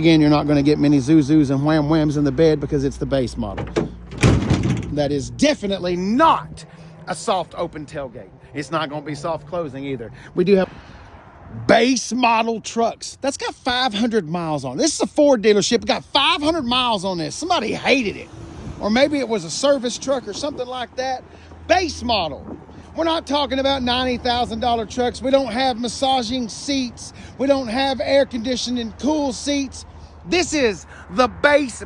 Again, you're not going to get many Zuzus and Wham Whams in the bed because it's the base model. That is definitely not a soft open tailgate. It's not going to be soft closing either. We do have base model trucks. That's got 500 miles on it. This is a Ford dealership. It got 500 miles on this. Somebody hated it. Or maybe it was a service truck or something like that. Base model. We're not talking about $90,000 trucks. We don't have massaging seats. We don't have air conditioning, cool seats. This is the base.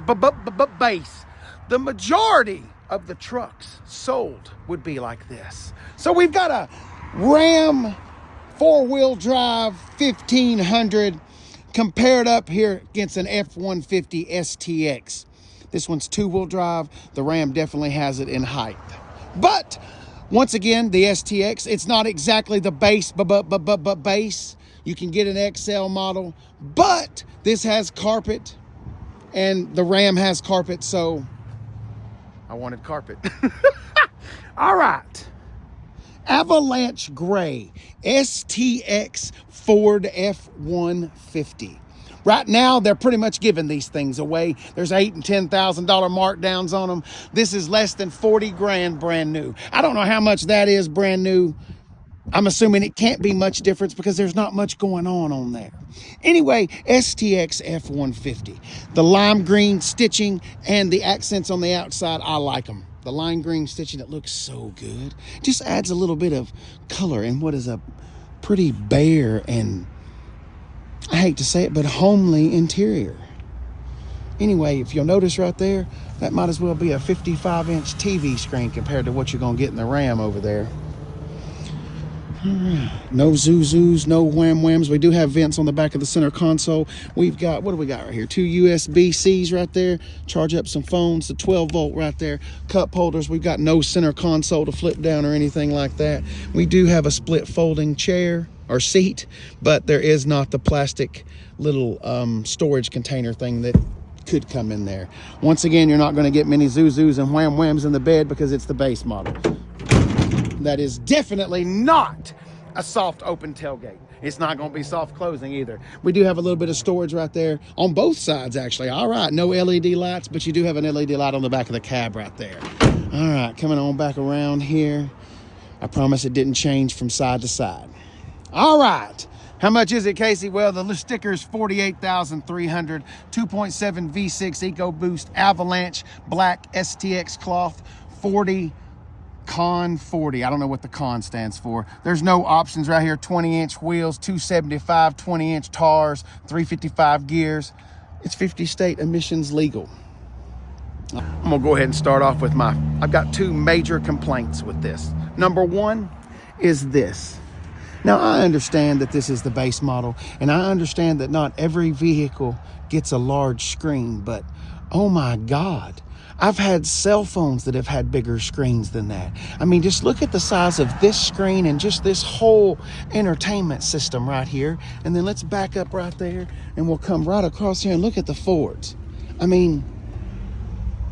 The majority of the trucks sold would be like this. So we've got a Ram four-wheel drive 1500 compared up here against an F-150 STX. This one's two-wheel drive. The Ram definitely has it in height. But once again, the STX, it's not exactly the base, base. You can get an XL model, but this has carpet and the Ram has carpet, so I wanted carpet. All right. Avalanche Gray STX Ford F-150. Right now, they're pretty much giving these things away. There's $8,000 and $10,000 markdowns on them. This is less than 40 grand brand new. I don't know how much that is brand new. I'm assuming it can't be much difference because there's not much going on there. Anyway, STX F-150. The lime green stitching and the accents on the outside, I like them. The lime green stitching, it looks so good. Just adds a little bit of color in what is a pretty bare and, I hate to say it, but homely interior. Anyway, if you'll notice right there, that might as well be a 55-inch TV screen compared to what you're going to get in the Ram over there. No Zuzus, no Wham Whams. We do have vents on the back of the center console. We've got, what do we got right here? 2 USB-Cs right there. Charge up some phones. The 12-volt right there. Cup holders. We've got no center console to flip down or anything like that. We do have a split folding chair or seat, but there is not the plastic little storage container thing that could come in there. Once again, you're not going to get many Zuzus and Wham Whams in the bed because it's the base model. That is definitely not a soft open tailgate. It's not going to be soft closing either. We do have a little bit of storage right there on both sides, actually. All right, no LED lights, but you do have an LED light on the back of the cab right there. All right, coming on back around here. I promise it didn't change from side to side. All right. How much is it, Casey? Well, the sticker is $48,300, 2.7 V6 EcoBoost Avalanche Black STX cloth, 40 Con 40. I don't know what the con stands for. There's no options right here. 20-inch wheels, 275, 20-inch tars, 355 gears. It's 50 state emissions legal. I'm gonna go ahead and start off with I've got two major complaints with this. Number one is this. Now, I understand that this is the base model, and I understand that not every vehicle gets a large screen, but oh my God, I've had cell phones that have had bigger screens than that. I mean, just look at the size of this screen and just this whole entertainment system right here. And then let's back up right there and we'll come right across here and look at the Fords. I mean,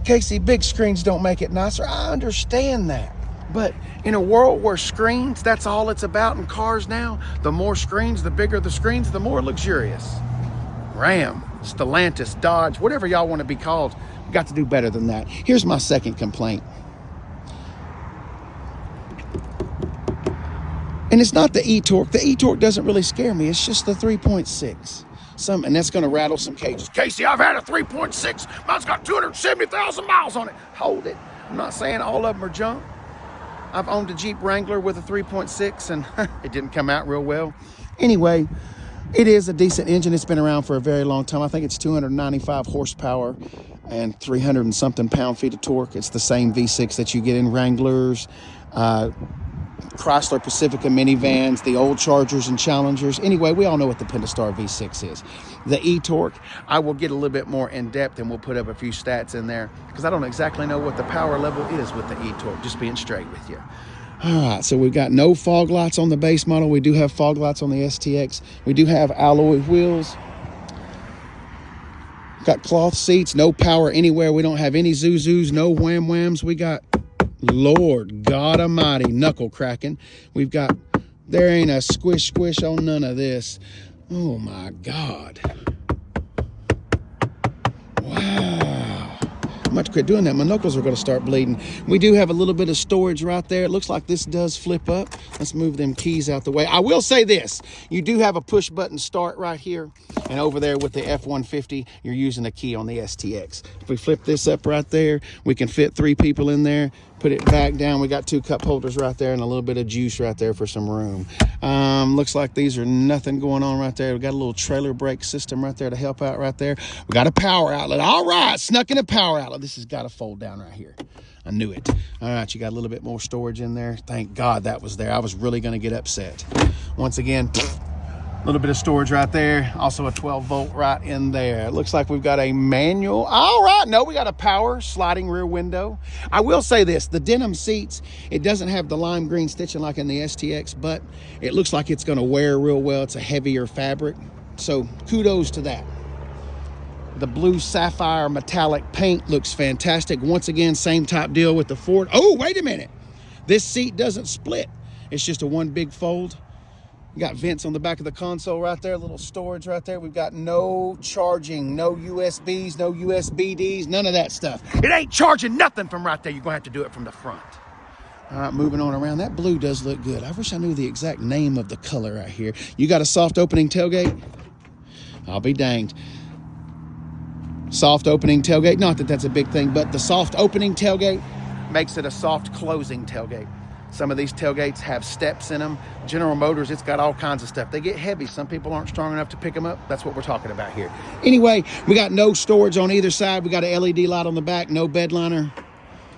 Casey, big screens don't make it nicer. I understand that. But in a world where screens, that's all it's about in cars now. The more screens, the bigger the screens, the more luxurious. Ram, Stellantis, Dodge, whatever y'all want to be called, got to do better than that. Here's my second complaint. And it's not the e-torque. The e-torque doesn't really scare me. It's just the 3.6. And that's going to rattle some cages. Casey, I've had a 3.6. Mine's got 270,000 miles on it. Hold it. I'm not saying all of them are junk. I've owned a Jeep Wrangler with a 3.6 and it didn't come out real well. Anyway, it is a decent engine. It's been around for a very long time. I think it's 295 horsepower and 300 and something pound-feet of torque. It's the same V6 that you get in Wranglers, Chrysler Pacifica minivans, the old Chargers and Challengers. Anyway, we all know what the Pentastar V6 is. The e-torque, I will get a little bit more in depth and we'll put up a few stats in there because I don't exactly know what the power level is with the e-torque, just being straight with you. All right, so we've got no fog lights on the base model. We do have fog lights on the STX. We do have alloy wheels. Got cloth seats, no power anywhere. We don't have any Zuzus, no Wham Whams. We got, Lord God Almighty, knuckle cracking. We've got, there ain't a squish on none of this. Oh my God. I'm about to quit doing that. My knuckles are going to start bleeding. We do have a little bit of storage right there. It looks like this does flip up. Let's move them keys out the way. I will say this. You do have a push button start right here. And over there with the F-150, you're using a key on the STX. If we flip this up right there, we can fit 3 people in there. Put it back down. We got 2 cup holders right there and a little bit of juice right there for some room. Looks like these are nothing going on right there. We got a little trailer brake system right there to help out right there. We got a power outlet. All right, snuck in a power outlet. This has got to fold down right here. I knew it. All right, you got a little bit more storage in there. Thank God that was there. I was really going to get upset. Once again, a little bit of storage right there. Also a 12-volt right in there. It looks like we've got a manual. All right, no, we got a power sliding rear window. I will say this, the denim seats, it doesn't have the lime green stitching like in the STX, but it looks like it's gonna wear real well. It's a heavier fabric, so kudos to that. The blue sapphire metallic paint looks fantastic. Once again, same type deal with the Ford. Oh, wait a minute. This seat doesn't split. It's just a one big fold. We got vents on the back of the console right there, a little storage right there. We've got no charging, no USBs, no USB-Ds, none of that stuff. It ain't charging nothing from right there. You're gonna have to do it from the front. All right, moving on around. That blue does look good. I wish I knew the exact name of the color right here. You got a soft opening tailgate? I'll be danged. Soft opening tailgate, not that that's a big thing, but the soft opening tailgate makes it a soft closing tailgate. Some of these tailgates have steps in them. General Motors, it's got all kinds of stuff. They get heavy. Some people aren't strong enough to pick them up. That's what we're talking about here. Anyway, we got no storage on either side. We got an LED light on the back, no bed liner.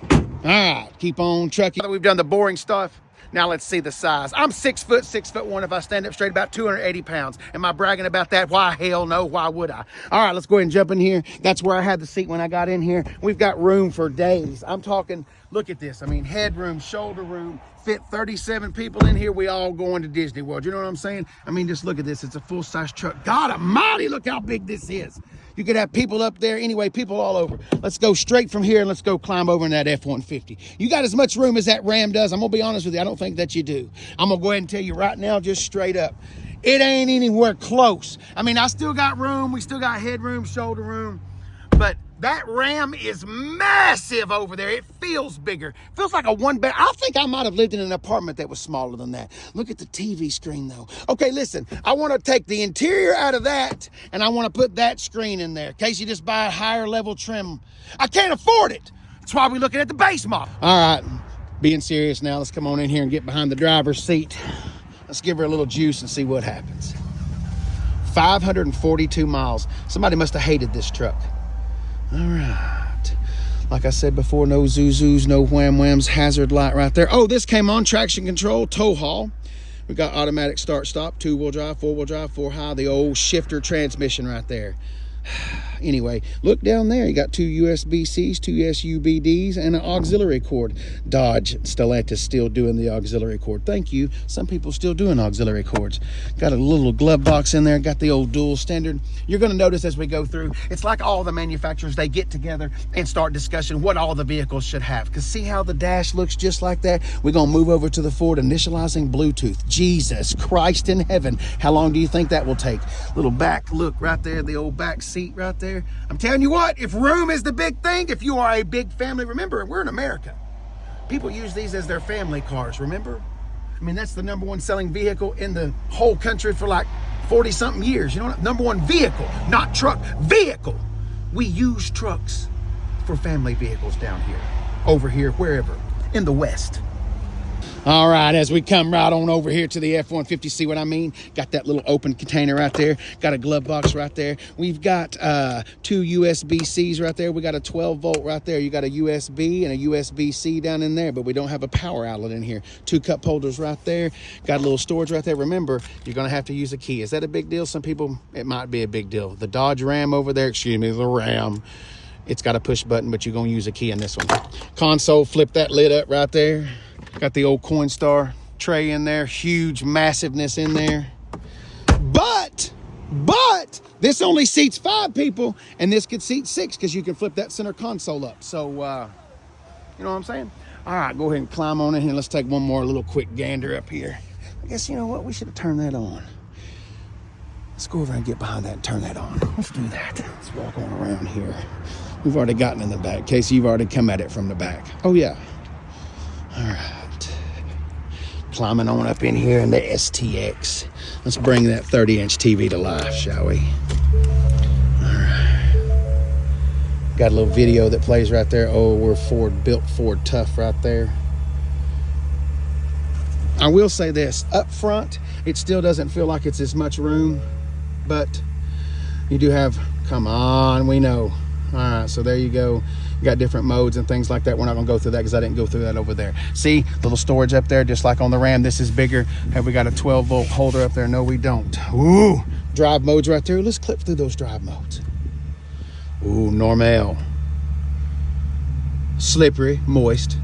All right, keep on trucking. We've done the boring stuff. Now let's see the size. I'm 6 foot, 6'1". If I stand up straight, about 280 pounds. Am I bragging about that? Why, hell no. Why would I? All right, let's go ahead and jump in here. That's where I had the seat when I got in here. We've got room for days. I'm talking, look at this. I mean, headroom, shoulder room, fit 37 people in here. We all going to Disney World. You know what I'm saying? I mean, just look at this. It's a full-size truck. God almighty, look how big this is. You could have people up there. Anyway, people all over. Let's go straight from here and let's go climb over in that F-150. You got as much room as that Ram does. I'm going to be honest with you. I don't think that you do. I'm going to go ahead and tell you right now, just straight up. It ain't anywhere close. I mean, I still got room. We still got headroom, shoulder room. But that Ram is massive over there. It feels bigger. Feels like a one bed. I think I might have lived in an apartment that was smaller than that. Look at the TV screen though. Okay, listen, I want to take the interior out of that and I want to put that screen in there in case you just buy a higher level trim. I can't afford it. That's why we're looking at the base model. All right, being serious now, let's come on in here and get behind the driver's seat. Let's give her a little juice and see what happens. 542 miles. Somebody must have hated this truck. All right, like I said before, no Zuzus, no wham whams, hazard light right there. Oh, this came on traction control, tow haul. We got automatic start stop, 2-wheel drive, 4-wheel drive, 4-high, the old shifter transmission right there. Anyway, look down there. You got 2 USB-Cs, 2 SUBDs, and an auxiliary cord. Dodge Stellantis still doing the auxiliary cord. Thank you. Some people still doing auxiliary cords. Got a little glove box in there. Got the old dual standard. You're going to notice as we go through, it's like all the manufacturers, they get together and start discussing what all the vehicles should have. Because see how the dash looks just like that? We're going to move over to the Ford initializing Bluetooth. Jesus Christ in heaven. How long do you think that will take? Little back look right there, the old back seat right there. I'm telling you what, if room is the big thing, if you are a big family, remember, we're in America. People use these as their family cars, remember? I mean, that's the #1 selling vehicle in the whole country for like 40-something years. You know what? #1 vehicle, not truck, vehicle. We use trucks for family vehicles down here, over here, wherever, in the West. All right, as we come right on over here to the F-150, see what I mean? Got that little open container right there. Got a glove box right there. We've got 2 USB-Cs right there. We got a 12-volt right there. You got a USB and a USB-C down in there, but we don't have a power outlet in here. 2 cup holders right there. Got a little storage right there. Remember, you're going to have to use a key. Is that a big deal? Some people, it might be a big deal. The Dodge Ram over there, excuse me, the Ram. It's got a push button, but you're going to use a key in this one. Console, flip that lid up right there. Got the old Coinstar tray in there, huge massiveness in there. But this only seats 5 people, and this could seat 6 because you can flip that center console up. So, you know what I'm saying? All right, go ahead and climb on in here. Let's take one more little quick gander up here. I guess, you know what? We should have turned that on. Let's go over and get behind that and turn that on. Let's do that. Let's walk on around here. We've already gotten in the back. Casey, you've already come at it from the back. Oh, yeah. All right. Climbing on up in here in the STX. Let's bring that 30-inch TV to life, shall we? All right. Got a little video that plays right there. Oh, we're Ford built, Ford tough right there. I will say this. Up front, it still doesn't feel like it's as much room, but you do have, come on, we know. All right, so there you go. You got different modes and things like that. We're not gonna go through that because I didn't go through that over there. See, little storage up there, just like on the Ram. This is bigger. Have we got a 12-volt holder up there? No, we don't. Ooh, drive modes right there. Let's clip through those drive modes. Ooh, normal. Slippery, moist,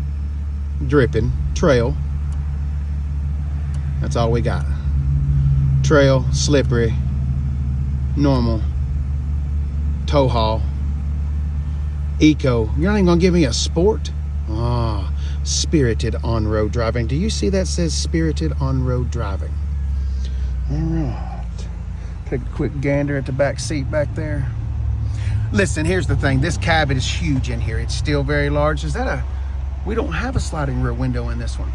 dripping, trail. That's all we got. Trail, slippery, normal, tow haul, eco. You're not even gonna give me a sport? Ah, spirited on-road driving. Do you see that says spirited on-road driving? All right. Take a quick gander at the back seat back there. Listen, here's the thing. This cab is huge in here. It's still very large. Is that a... We don't have a sliding rear window in this one.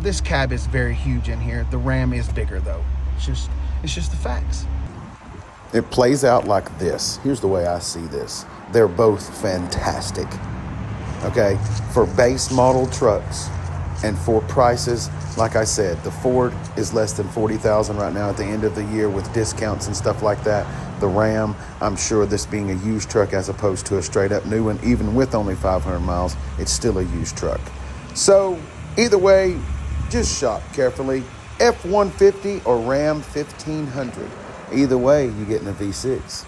This cab is very huge in here. The Ram is bigger though. It's just the facts. It plays out like this. Here's the way I see this. They're both fantastic. Okay, for base model trucks and for prices, like I said, the Ford is less than $40,000 right now at the end of the year with discounts and stuff like that. The Ram, I'm sure this being a used truck as opposed to a straight up new one, even with only 500 miles, it's still a used truck. So either way, just shop carefully. F-150 or Ram 1500. Either way, you're getting a V6.